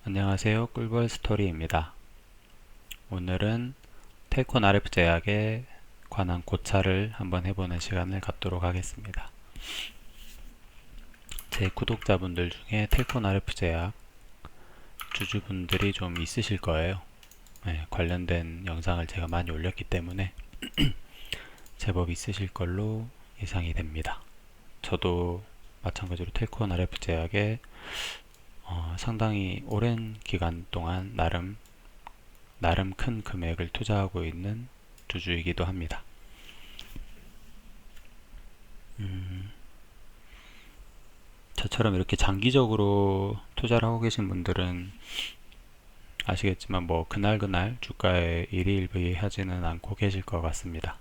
안녕하세요. 꿀벌 스토리입니다. 오늘은 텔콘 RF 제약에 관한 고찰을 한번 해보는 시간을 갖도록 하겠습니다. 제 구독자분들 중에 텔콘 RF 제약 주주분들이 좀 있으실 거예요. 관련된 영상을 제가 많이 올렸기 때문에 제법 있으실 걸로 예상이 됩니다. 저도 마찬가지로 텔콘 RF 제약에 상당히 오랜 기간 동안 나름 큰 금액을 투자하고 있는 주주이기도 합니다. 저처럼 이렇게 장기적으로 투자를 하고 계신 분들은 아시겠지만 그날 주가에 일희일비하지는 않고 계실 것 같습니다.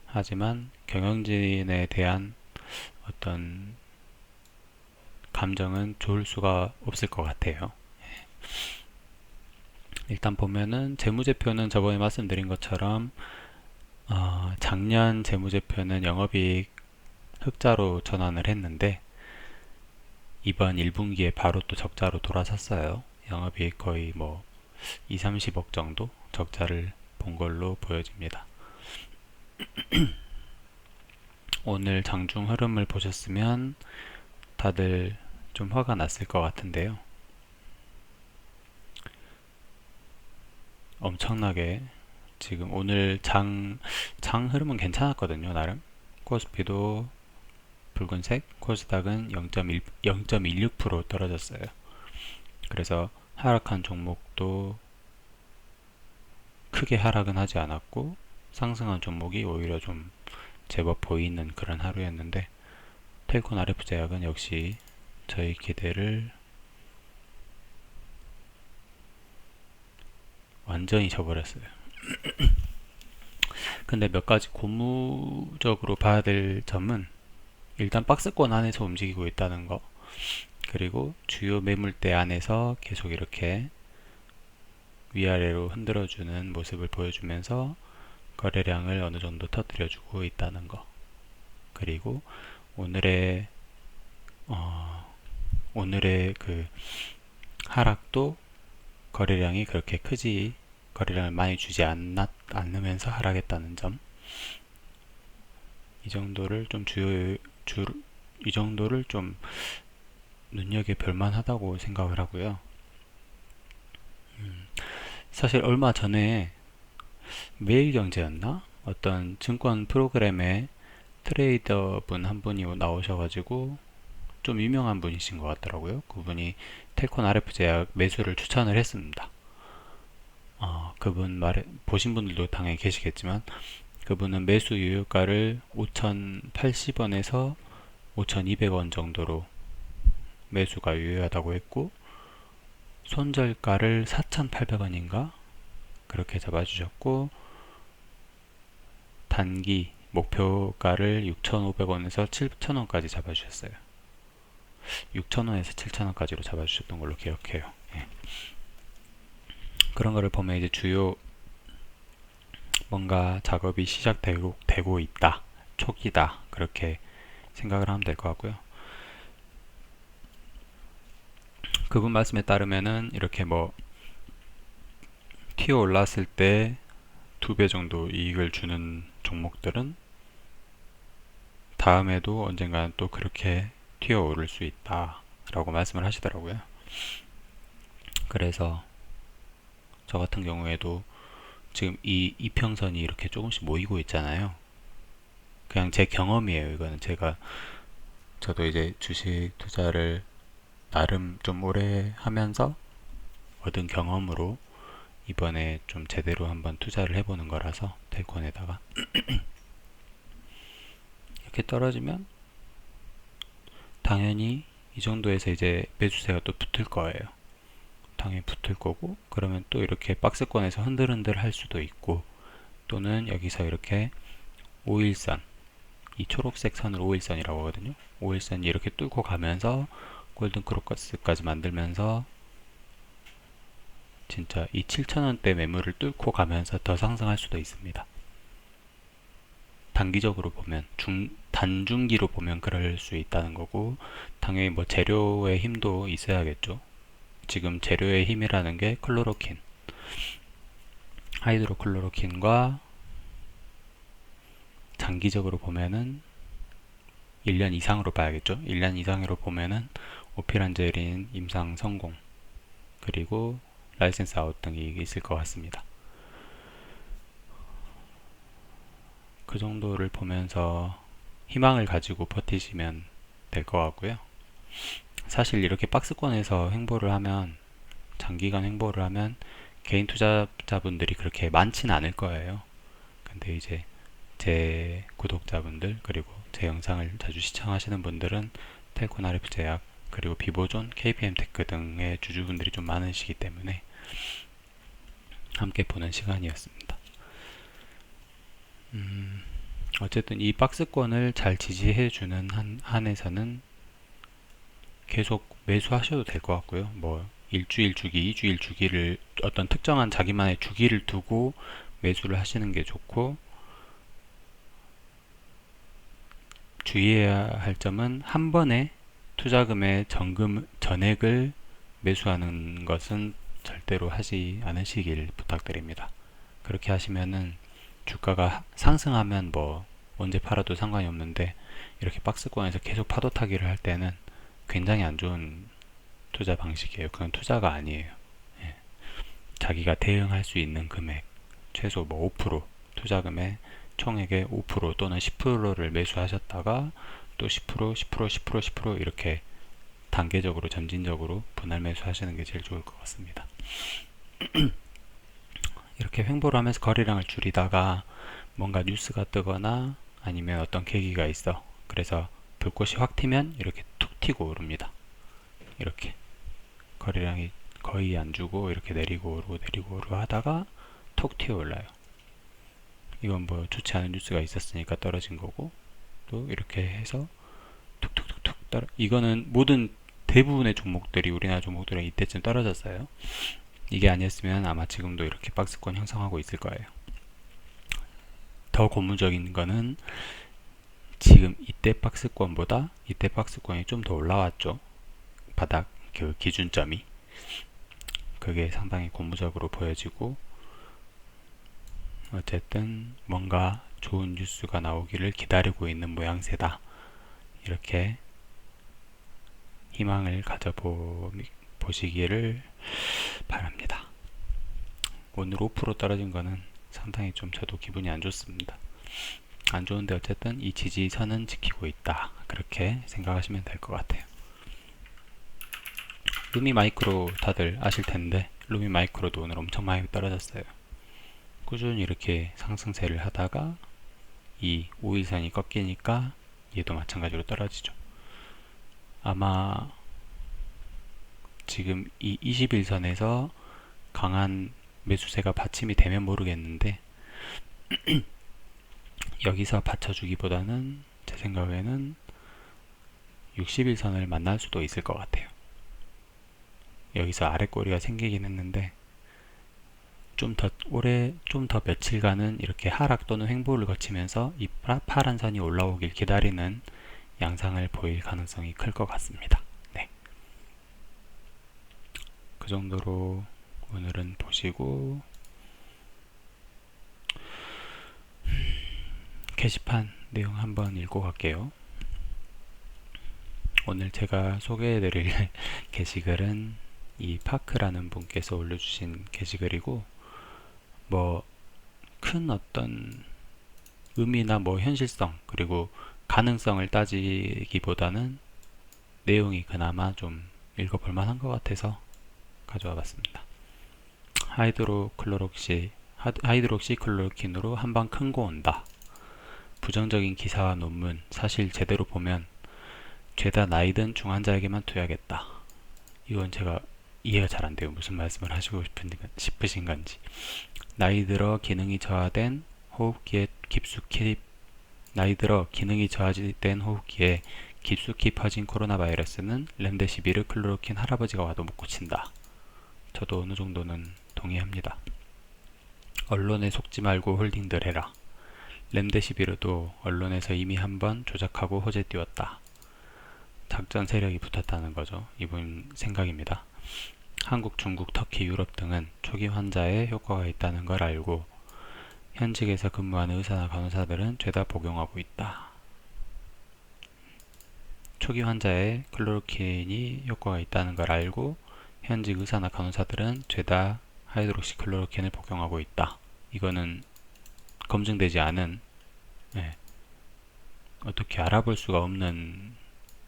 하지만 경영진에 대한 어떤 감정은 좋을 수가 없을 것 같아요. 일단 보면은 재무제표는 저번에 말씀드린 것처럼 작년 재무제표는 영업이익 흑자로 전환을 했는데 이번 1분기에 바로 또 적자로 돌아섰어요. 영업이익 거의 2, 30억 정도 적자를 본 걸로 보여집니다. 오늘 장중 흐름을 보셨으면 다들 좀 화가 났을 것 같은데요. 엄청나게 지금 오늘 장 흐름은 괜찮았거든요. 나름 코스피도 붉은색, 코스닥은 0.16% 떨어졌어요. 그래서 하락한 종목도 크게 하락은 하지 않았고 상승한 종목이 오히려 좀 제법 보이는 그런 하루였는데 텔콘 RF 제약은 역시 저희 기대를 완전히 저버렸어요. 근데 몇 가지 고무적으로 봐야 될 점은 일단 박스권 안에서 움직이고 있다는 거, 그리고 주요 매물대 안에서 계속 이렇게 위아래로 흔들어주는 모습을 보여주면서 거래량을 어느 정도 터뜨려주고 있다는 거, 그리고 오늘의 그 하락도 거래량이 그렇게 거래량을 많이 주지 않으면서 하락했다는 점, 이 정도를 좀 눈여겨볼 만하다고 생각을 하고요. 사실 얼마 전에 매일경제였나? 어떤 증권 프로그램에 트레이더 분 한 분이 나오셔가지고 좀 유명한 분이신 것 같더라고요. 그분이 텔콘 RF 제약 매수를 추천을 했습니다. 그분 보신 분들도 당연히 계시겠지만 그분은 매수 유효가를 5,080원에서 5,200원 정도로 매수가 유효하다고 했고 손절가를 4,800원인가 그렇게 잡아주셨고 단기 목표가를 6,500원에서 7,000원까지 잡아주셨어요. 6,000원에서 7,000원까지로 잡아주셨던 걸로 기억해요. 그런 거를 보면 이제 주요 뭔가 작업이 시작되고 있다, 초기다, 그렇게 생각을 하면 될 것 같고요. 그분 말씀에 따르면은 이렇게 튀어 올랐을 때 2배 정도 이익을 주는 종목들은 다음에도 언젠가는 또 그렇게 튀어 오를 수 있다 라고 말씀을 하시더라고요. 그래서 저 같은 경우에도 지금 이 이평선이 이렇게 조금씩 모이고 있잖아요. 그냥 제 경험이에요. 이거는 저도 이제 주식 투자를 나름 좀 오래 하면서 얻은 경험으로 이번에 좀 제대로 한번 투자를 해보는 거라서 텔콘에다가 이렇게 떨어지면 당연히 이 정도에서 이제 매수세가 또 붙을 거예요. 당연히 붙을 거고, 그러면 또 이렇게 박스권에서 흔들흔들 할 수도 있고, 또는 여기서 이렇게 5일선, 이 초록색 선을 5일선이라고 하거든요. 5일선이 이렇게 뚫고 가면서 골든 크로커스까지 만들면서 진짜 이 7,000원대 매물을 뚫고 가면서 더 상승할 수도 있습니다. 단기적으로 보면 단중기로 보면 그럴 수 있다는 거고, 당연히 재료의 힘도 있어야겠죠. 지금 재료의 힘이라는 게 클로로킨, 하이드로클로로킨과 장기적으로 보면은 1년 이상으로 봐야겠죠. 1년 이상으로 보면은 오피란제린 임상 성공, 그리고 라이센스 아웃 등이 있을 것 같습니다. 그 정도를 보면서 희망을 가지고 버티시면 될 것 같고요. 사실 이렇게 박스권에서 횡보를 하면, 장기간 횡보를 하면 개인 투자자분들이 그렇게 많지는 않을 거예요. 근데 이제 제 구독자분들, 그리고 제 영상을 자주 시청하시는 분들은 텔콘 RF 제약, 그리고 비보존, KPM 테크 등의 주주분들이 좀 많으시기 때문에 함께 보는 시간이었습니다. 어쨌든 이 박스권을 잘 지지해주는 한에서는 계속 매수하셔도 될 것 같고요. 뭐 일주일 주기, 2주일 주기를, 어떤 특정한 자기만의 주기를 두고 매수를 하시는 게 좋고, 주의해야 할 점은 한 번에 투자금의 전액을 매수하는 것은 절대로 하지 않으시길 부탁드립니다. 그렇게 하시면은 주가가 상승하면 뭐 언제 팔아도 상관이 없는데, 이렇게 박스권에서 계속 파도 타기를 할 때는 굉장히 안 좋은 투자 방식이에요. 그건 투자가 아니에요. 예. 자기가 대응할 수 있는 금액, 최소 뭐 5%, 투자금의 총액의 5% 또는 10%를 매수하셨다가 또 10%, 10%, 10%, 10% 이렇게 단계적으로 점진적으로 분할 매수하시는 게 제일 좋을 것 같습니다. 이렇게 횡보를 하면서 거래량을 줄이다가 뭔가 뉴스가 뜨거나 아니면 어떤 계기가 있어. 그래서 불꽃이 확 튀면 이렇게 툭 튀고 오릅니다. 이렇게 거래량이 거의 안 주고 이렇게 내리고 오르고 내리고 오르고 하다가 톡 튀어 올라요. 이건 뭐 좋지 않은 뉴스가 있었으니까 떨어진 거고, 또 이렇게 해서 툭툭툭툭 떨어. 이거는 모든 대부분의 종목들이, 우리나라 종목들은 이때쯤 떨어졌어요. 이게 아니었으면 아마 지금도 이렇게 박스권 형성하고 있을 거예요. 더 고무적인 거는 지금 이때 박스권보다 이때 박스권이 좀 더 올라왔죠. 바닥 그 기준점이. 그게 상당히 고무적으로 보여지고, 어쨌든 뭔가 좋은 뉴스가 나오기를 기다리고 있는 모양새다. 이렇게 희망을 가져보시기를 바랍니다. 오늘 5% 떨어진 거는 상당히 좀 저도 기분이 안 좋습니다. 안 좋은데 어쨌든 이 지지선은 지키고 있다. 그렇게 생각하시면 될 것 같아요. 루미마이크로 다들 아실 텐데, 루미마이크로도 오늘 엄청 많이 떨어졌어요. 꾸준히 이렇게 상승세를 하다가 이 5일선이 꺾이니까 얘도 마찬가지로 떨어지죠. 아마 지금 이 21선에서 강한 매수세가 받침이 되면 모르겠는데, 여기서 받쳐주기보다는 제 생각에는 61선을 만날 수도 있을 것 같아요. 여기서 아랫꼬리가 생기긴 했는데, 좀 더 며칠간은 이렇게 하락 또는 횡보를 거치면서 이 파란 선이 올라오길 기다리는 양상을 보일 가능성이 클 것 같습니다. 네. 그 정도로 오늘은 보시고, 게시판 내용 한번 읽고 갈게요. 오늘 제가 소개해드릴 게시글은 이 파크라는 분께서 올려주신 게시글이고, 뭐 큰 어떤 의미나 뭐 현실성, 그리고 가능성을 따지기보다는 내용이 그나마 좀 읽어볼 만한 것 같아서 가져와 봤습니다. 하이드록시클로로킨으로 한방 큰 거 온다. 부정적인 기사와 논문, 사실 제대로 보면 죄다 나이든 중환자에게만 투여하겠다. 이건 제가 이해가 잘 안 돼요. 무슨 말씀을 하시고 싶으신 건지. 나이 들어 기능이 저하된 호흡기에 깊숙이 퍼진 코로나 바이러스는 렘데시비르 클로로킨 할아버지가 와도 못 고친다. 저도 어느 정도는 동의합니다. 언론에 속지 말고 홀딩들 해라. 렘데시비르도 언론에서 이미 한번 조작하고 호재 띄웠다. 작전 세력이 붙었다는 거죠. 이분 생각입니다. 한국, 중국, 터키, 유럽 등은 초기 환자에 효과가 있다는 걸 알고 현직에서 근무하는 의사나 간호사들은 죄다 복용하고 있다. 초기 환자에 클로로킨이 효과가 있다는 걸 알고 현직 의사나 간호사들은 죄다 하이드록시클로로킨을 복용하고 있다. 이거는 검증되지 않은, 예, 어떻게 알아볼 수가 없는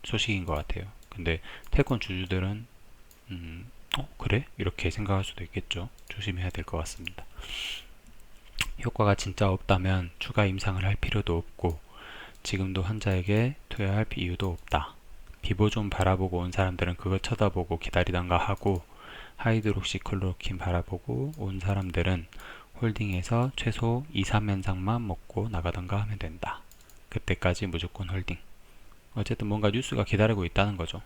소식인 것 같아요. 근데 태권 주주들은 그래? 이렇게 생각할 수도 있겠죠. 조심해야 될 것 같습니다. 효과가 진짜 없다면 추가 임상을 할 필요도 없고 지금도 환자에게 투여할 이유도 없다. 비보 좀 바라보고 온 사람들은 그거 쳐다보고 기다리던가 하고 하이드록시클로로킨 바라보고 온 사람들은 홀딩에서 최소 2, 3연상만 먹고 나가던가 하면 된다. 그때까지 무조건 홀딩. 어쨌든 뭔가 뉴스가 기다리고 있다는 거죠.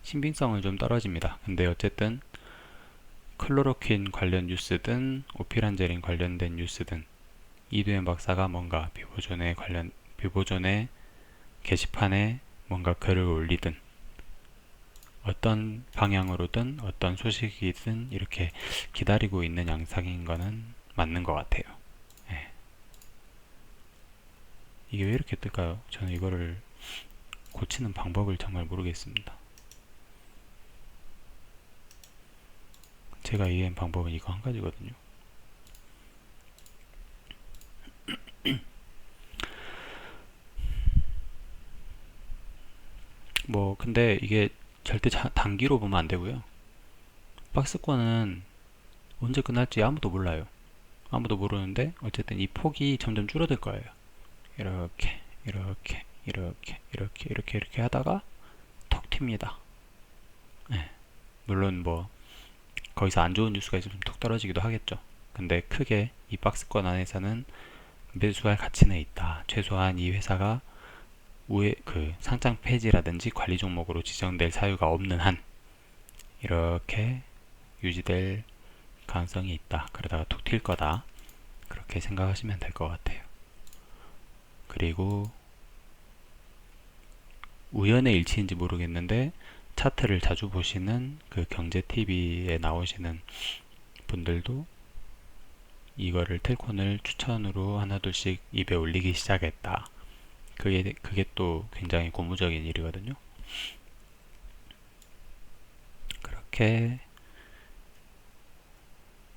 신빙성은 좀 떨어집니다. 근데 어쨌든 클로로킨 관련 뉴스든 오피란제린 관련된 뉴스든 이두현 박사가 뭔가 비보존의 게시판에 뭔가 글을 올리든 어떤 방향으로든 어떤 소식이든 이렇게 기다리고 있는 양상인 거는 맞는 것 같아요. 예. 이게 왜 이렇게 뜰까요? 저는 이거를 고치는 방법을 정말 모르겠습니다. 제가 이해한 방법은 이거 한 가지거든요. 뭐 근데 이게 절대 단기로 보면 안 되고요. 박스권은 언제 끝날지 아무도 몰라요. 아무도 모르는데 어쨌든 이 폭이 점점 줄어들 거예요. 이렇게 이렇게 이렇게 이렇게 이렇게 이렇게 하다가 턱 튑니다. 네. 물론 뭐 거기서 안 좋은 뉴스가 있으면 툭 떨어지기도 하겠죠. 근데 크게 이 박스권 안에서는 매수할 가치는 있다. 최소한 이 회사가 상장 폐지라든지 관리 종목으로 지정될 사유가 없는 한 이렇게 유지될 가능성이 있다. 그러다가 툭 튈 거다. 그렇게 생각하시면 될 것 같아요. 그리고 우연의 일치인지 모르겠는데 차트를 자주 보시는 그 경제TV에 나오시는 분들도 이거를 텔콘을 추천으로 하나둘씩 입에 올리기 시작했다. 그게 또 굉장히 고무적인 일이거든요.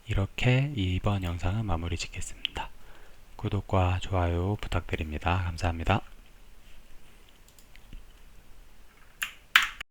이렇게 이번 영상은 마무리 짓겠습니다. 구독과 좋아요 부탁드립니다. 감사합니다.